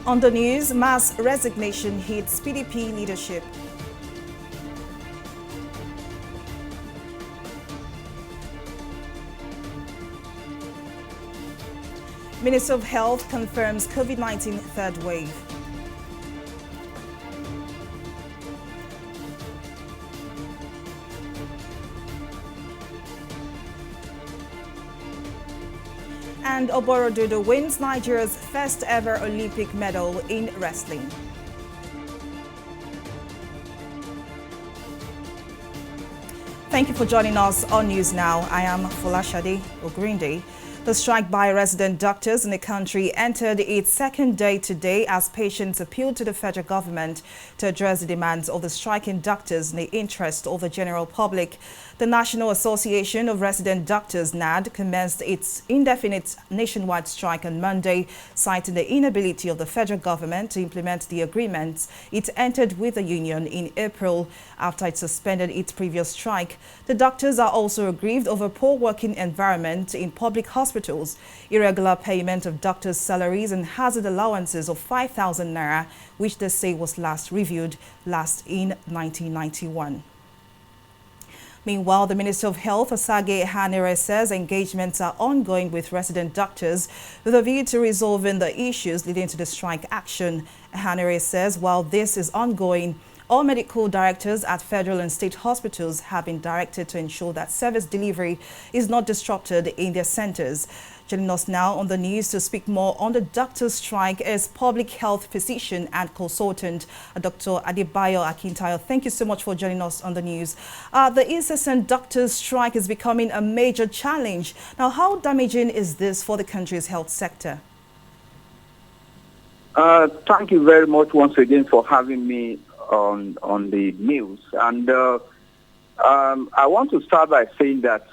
On the news, mass resignation hits PDP leadership. Minister of Health confirms COVID-19 third wave. And Oborododo wins Nigeria's first ever Olympic medal in wrestling. Thank you for joining us on News Now. I am Folashade Ogrinde. The strike by resident doctors in the country entered its second day today as patients appealed to the federal government to address the demands of the striking doctors in the interest of the general public. The National Association of Resident Doctors, NAD, commenced its indefinite nationwide strike on Monday, citing the inability of the federal government to implement the agreements it entered with the union in April after it suspended its previous strike. The doctors are also aggrieved over poor working environment in public hospitals, irregular payment of doctors' salaries and hazard allowances of 5,000 naira, which they say was last reviewed in 1991. Meanwhile, the Minister of Health, Asage Hanere, says engagements are ongoing with resident doctors with a view to resolving the issues leading to the strike action. Hanere says while this is ongoing, all medical directors at federal and state hospitals have been directed to ensure that service delivery is not disrupted in their centers. Joining us now on the news to speak more on the doctors' strike is public health physician and consultant, Dr. Adebayo Akintayo. Thank you so much for joining us on the news. The incessant doctors' strike is becoming a major challenge. Now, how damaging is this for the country's health sector? Thank you very much once again for having me on the news. And I want to start by saying that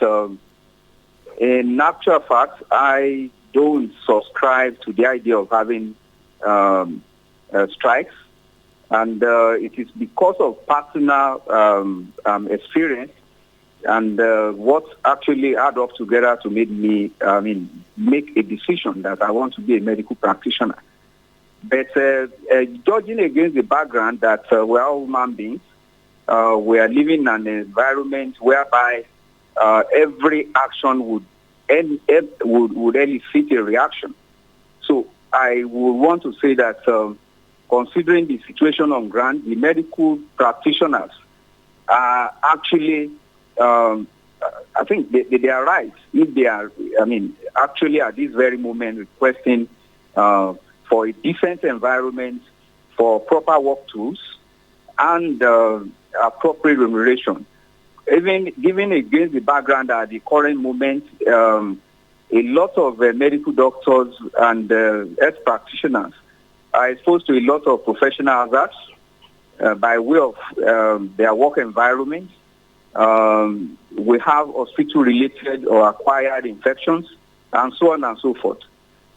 in actual fact, I don't subscribe to the idea of having strikes. And it is because of personal experience and what actually add up together to make me, make a decision that I want to be a medical practitioner. But judging against the background that we're all human beings, we are living in an environment whereby every action would elicit a reaction. So I would want to say that considering the situation on ground, the medical practitioners are actually, I think they are right if they are, actually at this very moment requesting for a decent environment, for proper work tools, and appropriate remuneration. Even given against the background at the current moment, a lot of medical doctors and health practitioners are exposed to a lot of professional hazards by way of their work environment. We have hospital-related or acquired infections, and so on and so forth.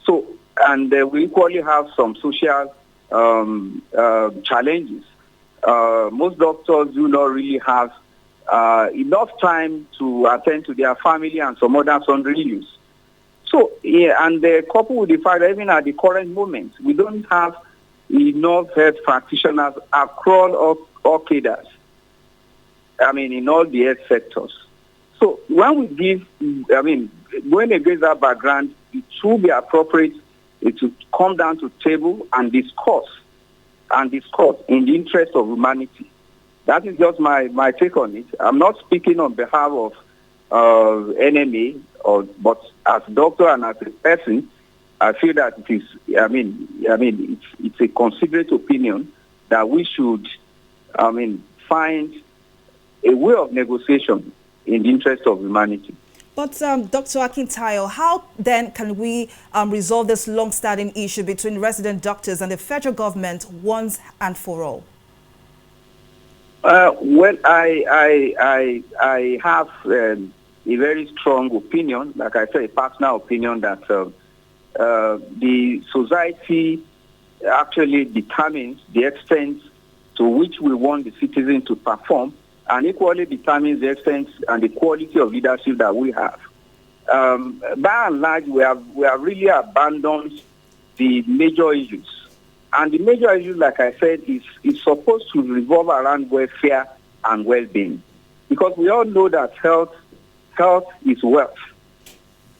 So, and we equally have some social challenges. Most doctors do not really have enough time to attend to their family and some other sundry issues. So, and coupled with the fact that even at the current moment, we don't have enough health practitioners across all cadres, in all the health sectors. So when we give, going against that background, it should be appropriate to come down to table and discuss in the interest of humanity. That is just my take on it. I'm not speaking on behalf of NMA, but as a doctor and as a person, I feel that it is. It's a considerate opinion that we should, find a way of negotiation in the interest of humanity. But Dr. Akintayo, how then can we resolve this long-standing issue between resident doctors and the federal government once and for all? Well, I have a very strong opinion, like I said, a personal opinion that the society actually determines the extent to which we want the citizen to perform, and equally determines the extent and the quality of leadership that we have. By and large, we have really abandoned the major issues And the major issue, like I said, is supposed to revolve around welfare and well-being. Because we all know that health is wealth.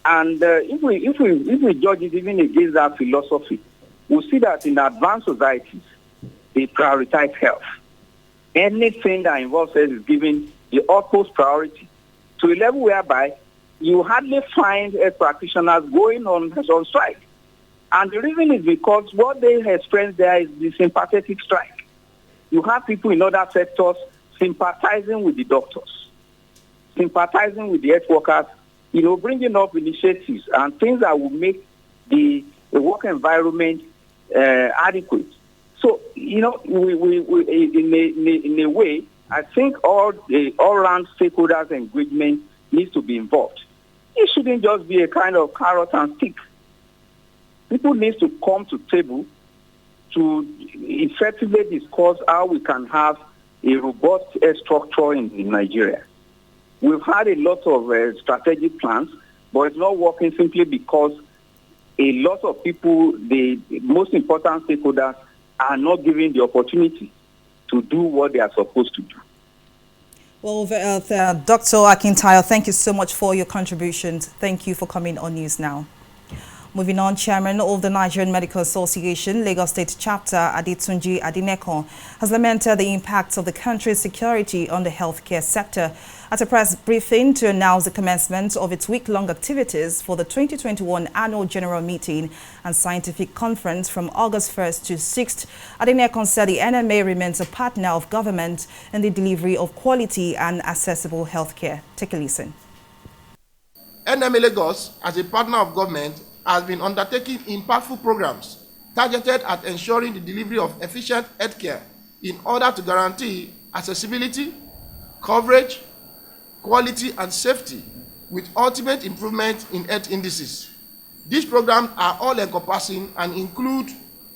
And if we judge it even against that philosophy, we'll see that in advanced societies, they prioritize health. Anything that involves health is given the utmost priority, to a level whereby you hardly find health practitioners going on strike. And the reason is because what they experience there is the sympathetic strike. You have people in other sectors sympathizing with the doctors, sympathizing with the health workers, bringing up initiatives and things that will make the work environment adequate. So, we in a way, I think all-round stakeholders' engagement needs to be involved. It shouldn't just be a kind of carrot and stick. People need to come to table to effectively discuss how we can have a robust structure in Nigeria. We've had a lot of strategic plans, but it's not working simply because a lot of people, the most important stakeholders, are not given the opportunity to do what they are supposed to do. Well, Dr. Akintayo, thank you so much for your contributions. Thank you for coming on News Now. Moving on, Chairman of the Nigerian Medical Association, Lagos State Chapter, Adetunji Adinekon, has lamented the impacts of the country's security on the healthcare sector at a press briefing to announce the commencement of its week-long activities for the 2021 Annual General Meeting and Scientific Conference from August 1st to 6th. Adinekon said the NMA remains a partner of government in the delivery of quality and accessible healthcare. Take a listen. NMA Lagos, as a partner of government, has been undertaking impactful programs targeted at ensuring the delivery of efficient healthcare in order to guarantee accessibility, coverage, quality, and safety, with ultimate improvement in health indices. These programs are all-encompassing and include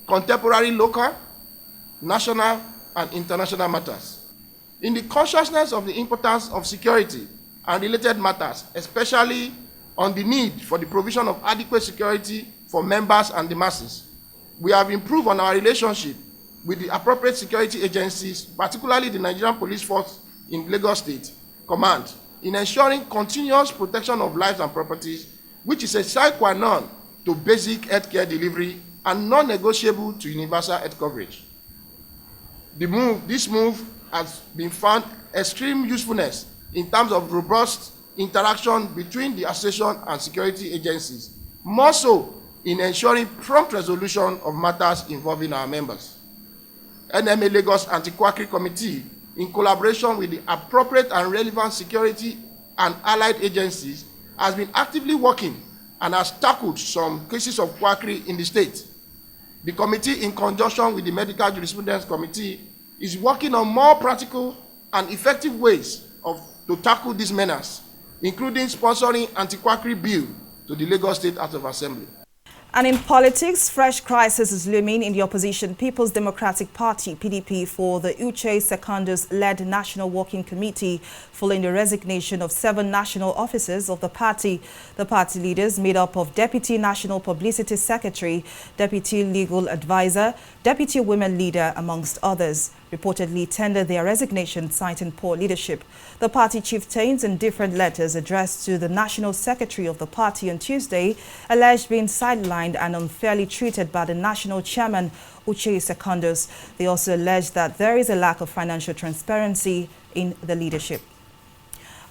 contemporary local, national, and international matters. In the consciousness of the importance of security and related matters, especially on the need for the provision of adequate security for members and the masses, we have improved on our relationship with the appropriate security agencies, particularly the Nigerian Police Force in Lagos State Command, in ensuring continuous protection of lives and properties, which is a sine qua non to basic healthcare delivery and non-negotiable to universal health coverage. This move has been found extreme usefulness in terms of robust interaction between the association and security agencies, more so in ensuring prompt resolution of matters involving our members. NMA Lagos Anti-Quackery Committee, in collaboration with the appropriate and relevant security and allied agencies, has been actively working and has tackled some cases of quackery in the state. The committee, in conjunction with the Medical Jurisprudence Committee, is working on more practical and effective ways to tackle these menace, including sponsoring anti-quackery bill to the Lagos State House of Assembly. And in politics, fresh crisis is looming in the opposition People's Democratic Party, PDP, for the Uche Secondus-led National Working Committee following the resignation of 7 national officers of the party. The party leaders, made up of Deputy National Publicity Secretary, Deputy Legal Advisor, Deputy Women Leader, amongst others, reportedly tendered their resignation, citing poor leadership. The party chieftains, in different letters addressed to the National Secretary of the party on Tuesday, alleged being sidelined and unfairly treated by the National Chairman, Uche Secondus. They also alleged that there is a lack of financial transparency in the leadership.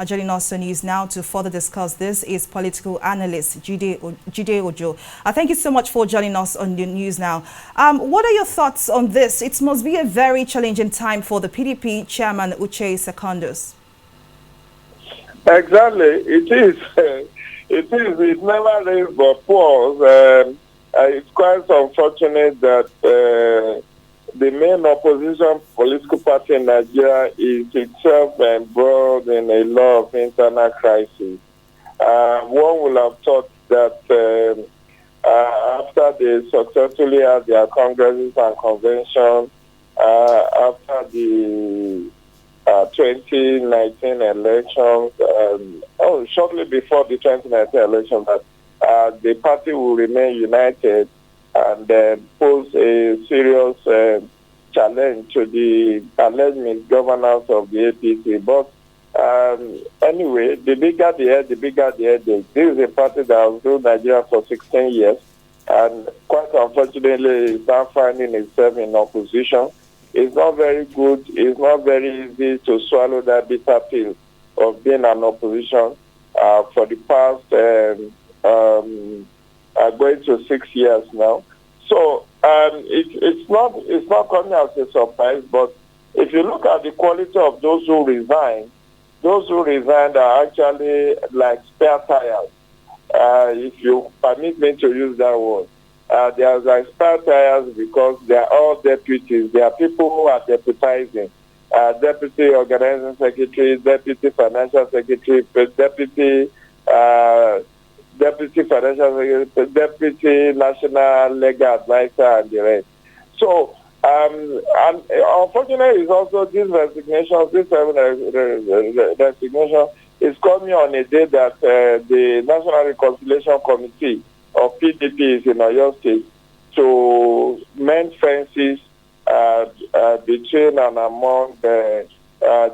Joining us on News Now to further discuss this is political analyst Jide Ojo. Thank you so much for joining us on the News Now. What are your thoughts on this? It must be a very challenging time for the PDP chairman, Uche Secondus. Exactly, it is. It's never raised but falls. It's quite unfortunate that the main opposition political party in Nigeria is itself embroiled in a lot of internal crises. One would have thought that after they successfully had their congresses and conventions, after the 2019 elections, shortly before the 2019 election, that the party will remain united and pose a serious challenge to the alleged misgovernance of the APC. But anyway, the bigger the head, the bigger the headache. This is a party that has ruled Nigeria for 16 years, and quite unfortunately, is now finding itself in opposition. It's not very good. It's not very easy to swallow that bitter pill of being an opposition for the past going to 6 years now. So it's not coming as a surprise. But if you look at the quality of those who resigned are actually like spare tires. If you permit me to use that word. They are like spare tires because they are all deputies. They are people who are deputizing. Deputy organizing secretary, deputy financial secretary, deputy financial secretary, deputy national legal advisor, and the rest. So, and unfortunately, it's also this resignation is coming on a day that the National Reconciliation Committee of PDP is in Oyo State to mend fences between and among the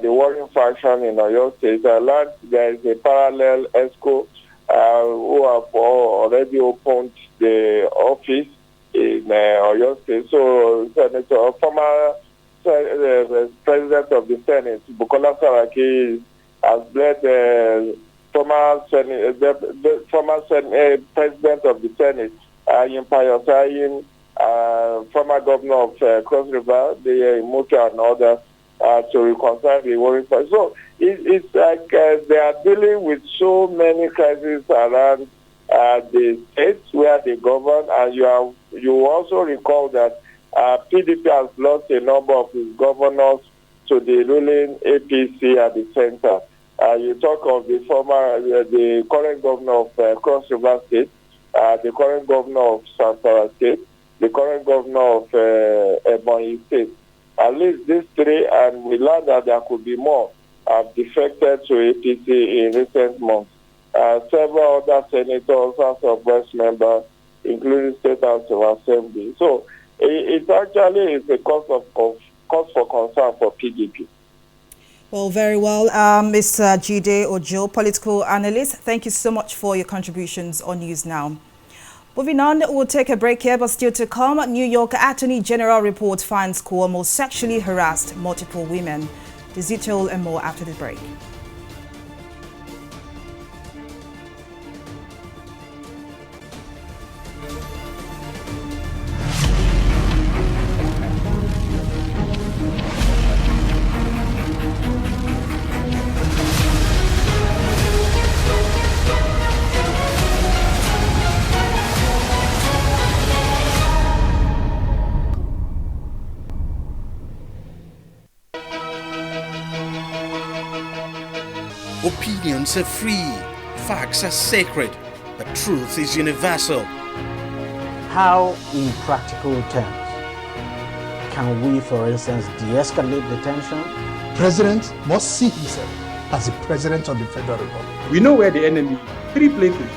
warring faction in Oyo State. I learned there is a parallel ESCO who have already opened the office in Oyo State. So, former President of the Senate, Bukola Saraki, has led former President of the Senate, Ympayo Sayin, former Governor of Cross River, the Muta and others, to reconcile the warring faction. So it's like they are dealing with so many crises around the states where they govern, and you also recall that PDP has lost a number of its governors to the ruling APC at the center. You talk of the current governor of Cross River State, the current governor of Zamfara State, the current governor of Ebonyi State. At least these three, and we learned that there could be more, have defected to APC in recent months. Several other senators, House of West members, including State House of Assembly. So it actually is a cause for concern for PDP. Well, very well. Mr. Jide Ojo, political analyst, thank you so much for your contributions on News Now. Moving on, we'll take a break here, but still to come, New York Attorney General report finds Cuomo sexually harassed multiple women. The detail and more after the break. Opinions are free, facts are sacred, but truth is universal. How, in practical terms, can we, for instance, de-escalate the tension? President must see himself as the President of the Federal Republic. We know where the enemy is. 3 places.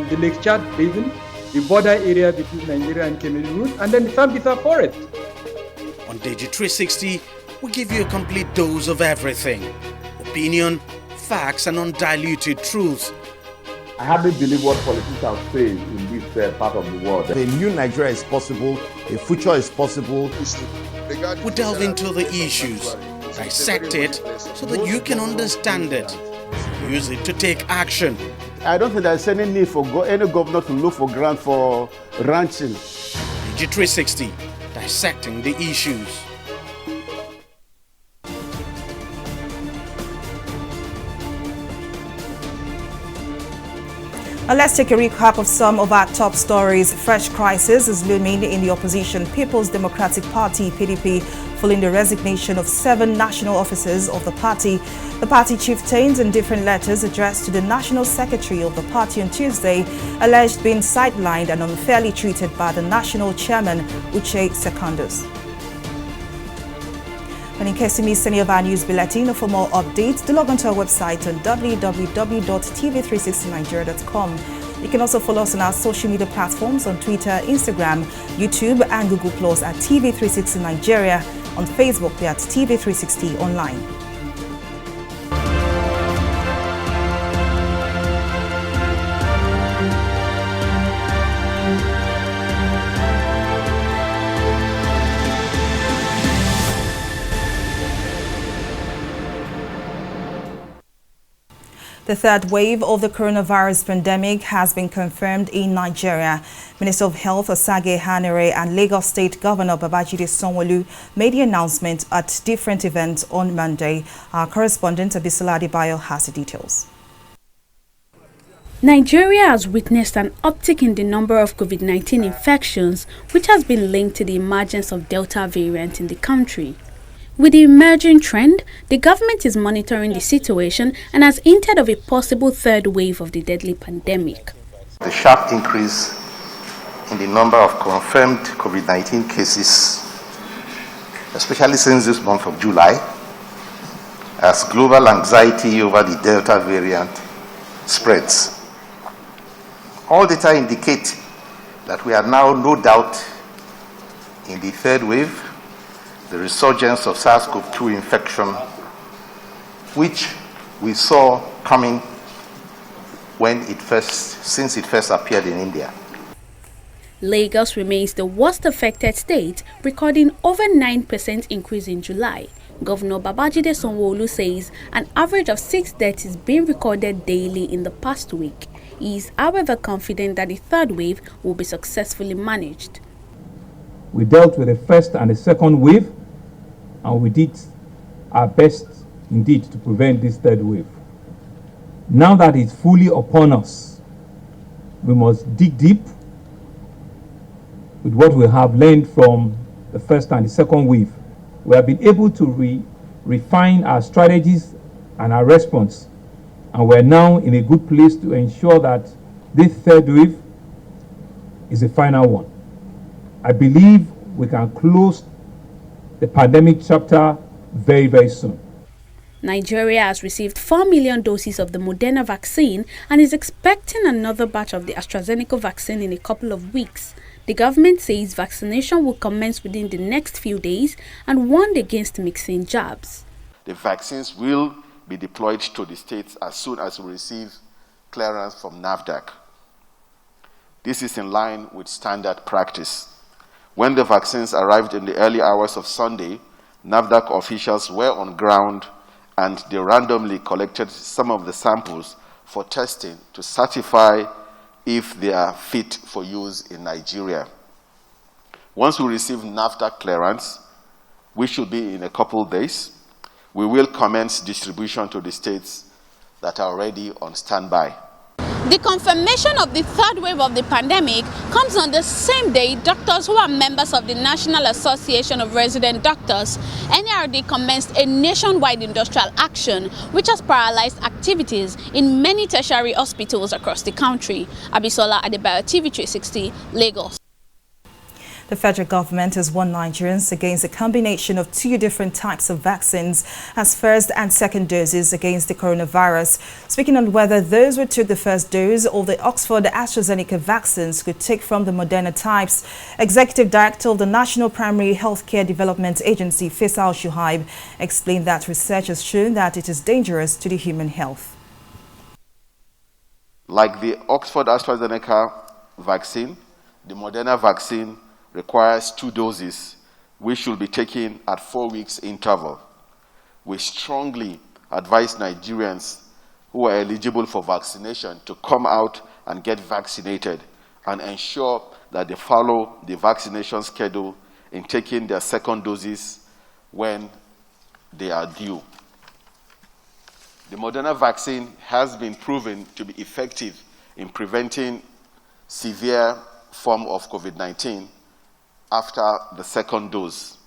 The Lake Chad Basin, the border area between Nigeria and Cameroon, and then the Sambisa Forest. On TV360, we give you a complete dose of everything. Opinion, facts and undiluted truth. I hardly believe what politicians say in this part of the world. A new Nigeria is possible, a future is possible. We delve into the issues, dissect it so that you can understand it. Use it to take action. I don't think there's any need for any governor to look for grant for ranching. TV360, dissecting the issues. Let's take a recap of some of our top stories. Fresh crisis is looming in the opposition People's Democratic Party, PDP, following the resignation of 7 national officers of the party. The party chieftains in different letters addressed to the national secretary of the party on Tuesday alleged being sidelined and unfairly treated by the national chairman, Uche Secondus. And in case you missed any of our news bulletin, or for more updates, do log on to our website on www.tv360nigeria.com. You can also follow us on our social media platforms on Twitter, Instagram, YouTube and Google Plus at TV360 Nigeria. On Facebook, we are at TV360 Online. The third wave of the coronavirus pandemic has been confirmed in Nigeria. Minister of Health Osage Hanere and Lagos State Governor Babajide Sanwo-Olu made the announcement at different events on Monday. Our correspondent Abisola Adebayo has the details. Nigeria has witnessed an uptick in the number of COVID-19 infections, which has been linked to the emergence of Delta variant in the country. With the emerging trend, the government is monitoring the situation and has hinted of a possible third wave of the deadly pandemic. The sharp increase in the number of confirmed COVID-19 cases, especially since this month of July, as global anxiety over the Delta variant spreads. All data indicate that we are now no doubt in the third wave, the resurgence of SARS-CoV-2 infection, which we saw coming since it first appeared in India. Lagos remains the worst affected state, recording over 9% increase in July. Governor Babajide Sanwo-Olu says an average of 6 deaths is being recorded daily in the past week. He is, however, confident that the third wave will be successfully managed. We dealt with the first and the second wave, and we did our best indeed to prevent this third wave. Now that it's fully upon us, we must dig deep with what we have learned from the first and the second wave. We have been able to refine our strategies and our response, and we're now in a good place to ensure that this third wave is the final one. I believe we can close the pandemic chapter very, very soon. Nigeria has received 4 million doses of the Moderna vaccine and is expecting another batch of the AstraZeneca vaccine in a couple of weeks. The government says vaccination will commence within the next few days and warned against mixing jabs. The vaccines will be deployed to the states as soon as we receive clearance from NAFDAC. This is in line with standard practice. When the vaccines arrived in the early hours of Sunday, NAFDAC officials were on ground and they randomly collected some of the samples for testing to certify if they are fit for use in Nigeria. Once we receive NAFDAC clearance, which should be in a couple days, we will commence distribution to the states that are already on standby. The confirmation of the third wave of the pandemic comes on the same day doctors who are members of the National Association of Resident Doctors, NARD, commenced a nationwide industrial action which has paralyzed activities in many tertiary hospitals across the country. Abisola Adebayo, TV360, Lagos. The federal government has warned Nigerians against a combination of 2 different types of vaccines as first and second doses against the coronavirus. Speaking on whether those who took the first dose of the Oxford AstraZeneca vaccines could take from the Moderna types, Executive Director of the National Primary Healthcare Development Agency, Faisal Shuaib, explained that research has shown that it is dangerous to the human health. Like the Oxford AstraZeneca vaccine, the Moderna vaccine requires 2 doses, which should be taken at 4 weeks interval. We strongly advise Nigerians who are eligible for vaccination to come out and get vaccinated and ensure that they follow the vaccination schedule in taking their second doses when they are due. The Moderna vaccine has been proven to be effective in preventing severe form of COVID-19 after the second dose.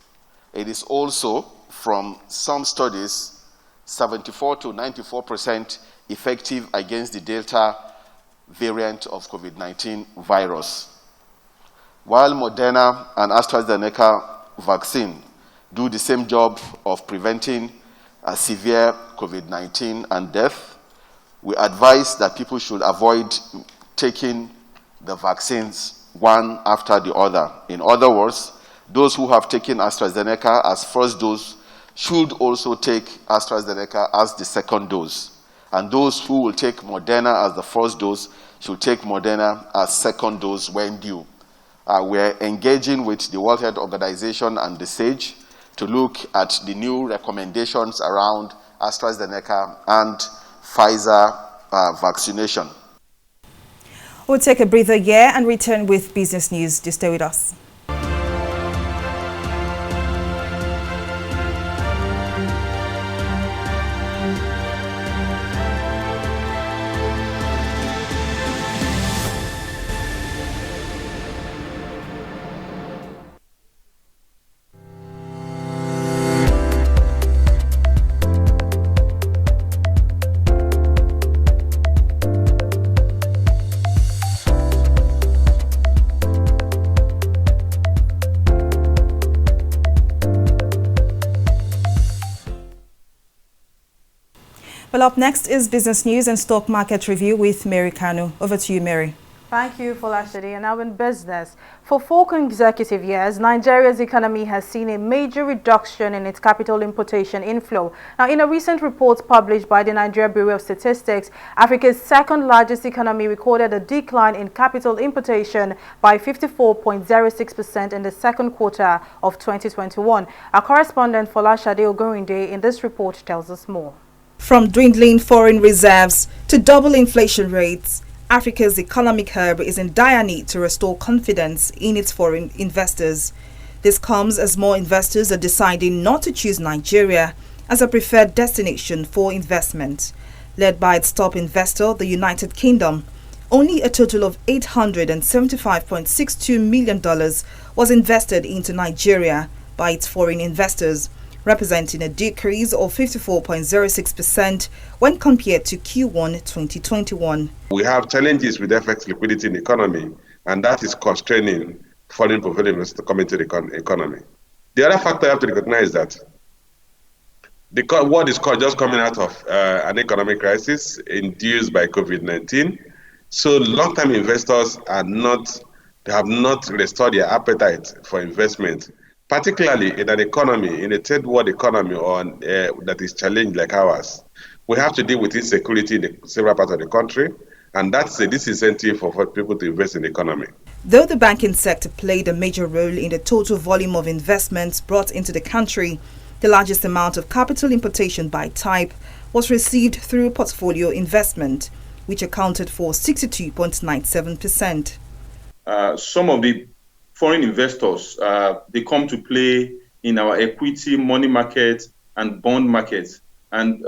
It is also, from some studies, 74 to 94% effective against the Delta variant of COVID-19 virus. While Moderna and AstraZeneca vaccine do the same job of preventing severe COVID-19 and death, we advise that people should avoid taking the vaccines one after the other. In other words, those who have taken AstraZeneca as first dose should also take AstraZeneca as the second dose. And those who will take Moderna as the first dose should take Moderna as second dose when due. We're engaging with the World Health Organization and the SAGE to look at the new recommendations around AstraZeneca and Pfizer vaccination. We'll take a breather here and return with business news. Do stay with us. Well, up next is business news and stock market review with Mary Kanu. Over to you, Mary. Thank you, Folashade. And now in business. For 4 consecutive years, Nigeria's economy has seen a major reduction in its capital importation inflow. Now, in a recent report published by the Nigeria Bureau of Statistics, Africa's second largest economy recorded a decline in capital importation by 54.06% in the second quarter of 2021. Our correspondent Folashade Ogorinde in this report tells us more. From dwindling foreign reserves to double inflation rates, Africa's economic hub is in dire need to restore confidence in its foreign investors. This comes as more investors are deciding not to choose Nigeria as a preferred destination for investment. Led by its top investor, the United Kingdom, only a total of $875.62 million was invested into Nigeria by its foreign investors, representing a decrease of 54.06% when compared to Q1 2021. We have challenges with FX liquidity in the economy, and that is constraining foreign portfolio investors to come into the economy. The other factor you have to recognize is that the world is just coming out of an economic crisis induced by COVID-19. So long-term investors have not restored their appetite for investment, particularly in an economy, in a third world economy that is challenged like ours. We have to deal with insecurity in several parts of the country, and that's a disincentive for people to invest in the economy. Though the banking sector played a major role in the total volume of investments brought into the country, the largest amount of capital importation by type was received through portfolio investment, which accounted for 62.97%. Some of the foreign investors, they come to play in our equity, money market, and bond markets. And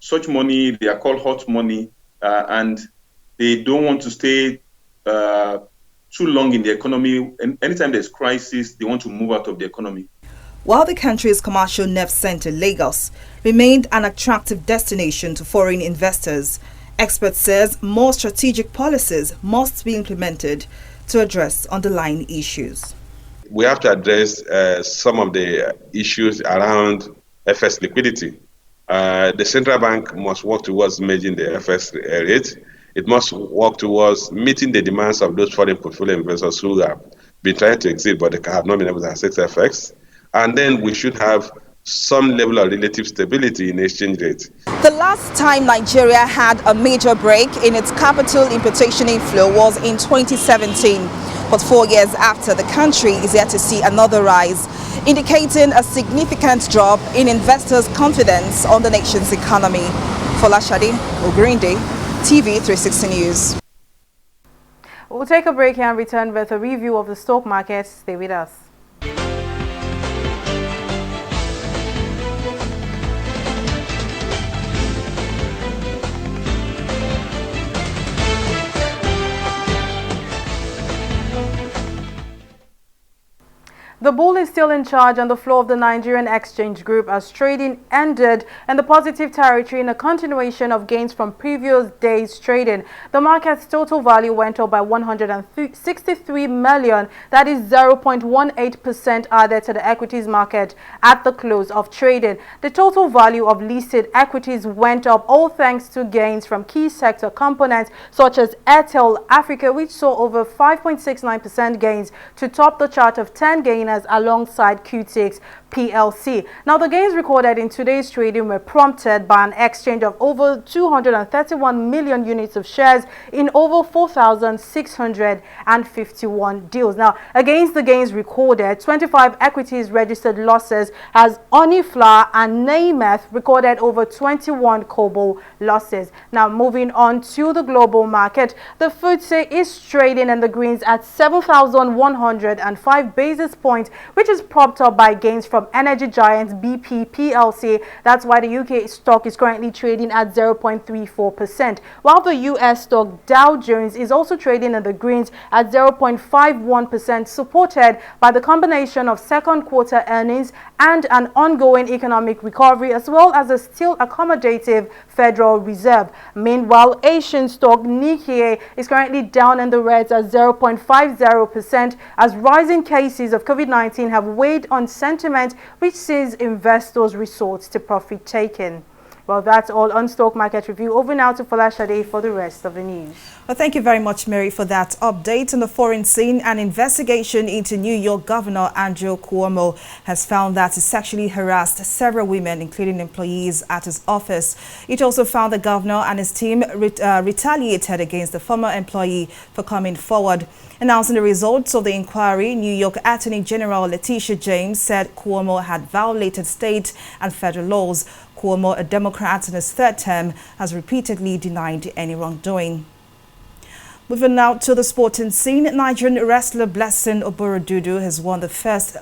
such money, they are called hot money, and they don't want to stay too long in the economy. And anytime there's crisis, they want to move out of the economy. While the country's commercial nerve center, Lagos, remained an attractive destination to foreign investors, experts says more strategic policies must be implemented to address underlying issues. We have to address some of the issues around FX liquidity. The central bank must work towards managing the FX rate. It must work towards meeting the demands of those foreign portfolio investors who have been trying to exit but they have not been able to access FX. And then we should have some level of relative stability in exchange rate. The last time Nigeria had a major break in its capital importation inflow was in 2017. But 4 years after, the country is yet to see another rise, indicating a significant drop in investors' confidence on the nation's economy. Folashade Ogorinde, TV360 News. We'll take a break here and return with a review of the stock market. Stay with us. The bull is still in charge on the floor of the Nigerian Exchange Group as trading ended in the positive territory in a continuation of gains from previous days trading. The market's total value went up by 163 million, that is 0.18% added to the equities market at the close of trading. The total value of listed equities went up all thanks to gains from key sector components such as Airtel Africa, which saw over 5.69% gains to top the chart of 10 gainers alongside Q6 PLC. Now, the gains recorded in today's trading were prompted by an exchange of over 231 million units of shares in over 4,651 deals. Now, against the gains recorded, 25 equities registered losses as Onifla and Neymeth recorded over 21 kobo losses. Now, moving on to the global market, the FTSE is trading in the greens at 7,105 basis points, which is propped up by gains from energy giants BP PLC. That's why the UK stock is currently trading at 0.34%, while the US stock Dow Jones is also trading in the greens at 0.51%, supported by the combination of second quarter earnings and an ongoing economic recovery, as well as a still accommodative Federal Reserve. Meanwhile, Asian stock Nikkei is currently down in the reds at 0.50% as rising cases of COVID-19 have weighed on sentiment, which sees investors resort to profit taking. Well, that's all on Stock Market Review. Over now to Folashade for the rest of the news. Well, thank you very much, Mary, for that update. On the foreign scene, an investigation into New York Governor Andrew Cuomo has found that he sexually harassed several women, including employees at his office. It also found the governor and his team retaliated against the former employee for coming forward. Announcing the results of the inquiry, New York Attorney General Letitia James said Cuomo had violated state and federal laws. Cuomo, a Democrat in his third term, has repeatedly denied any wrongdoing. Moving now to the sporting scene, Nigerian wrestler Blessing Oborodudu has won the first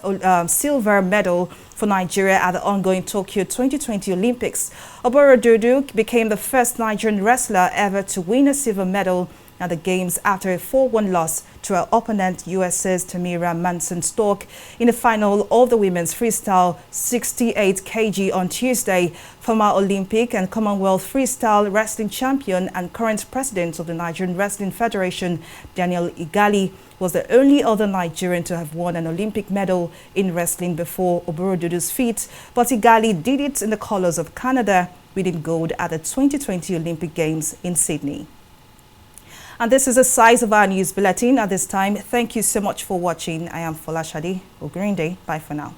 silver medal for Nigeria at the ongoing Tokyo 2020 Olympics. Oborodudu became the first Nigerian wrestler ever to win a silver medal at the Games after a 4-1 loss to her opponent USA's Tamira Manson-Stork in the final of the women's freestyle 68 kg on Tuesday. Former Olympic and Commonwealth freestyle wrestling champion and current president of the Nigerian Wrestling Federation, Daniel Igali, was the only other Nigerian to have won an Olympic medal in wrestling before Oborodudu's feat, but Igali did it in the colors of Canada, winning gold at the 2020 Olympic Games in Sydney. And this is the size of our news bulletin at this time. Thank you so much for watching. I am Folashade Ogrinde. Bye for now.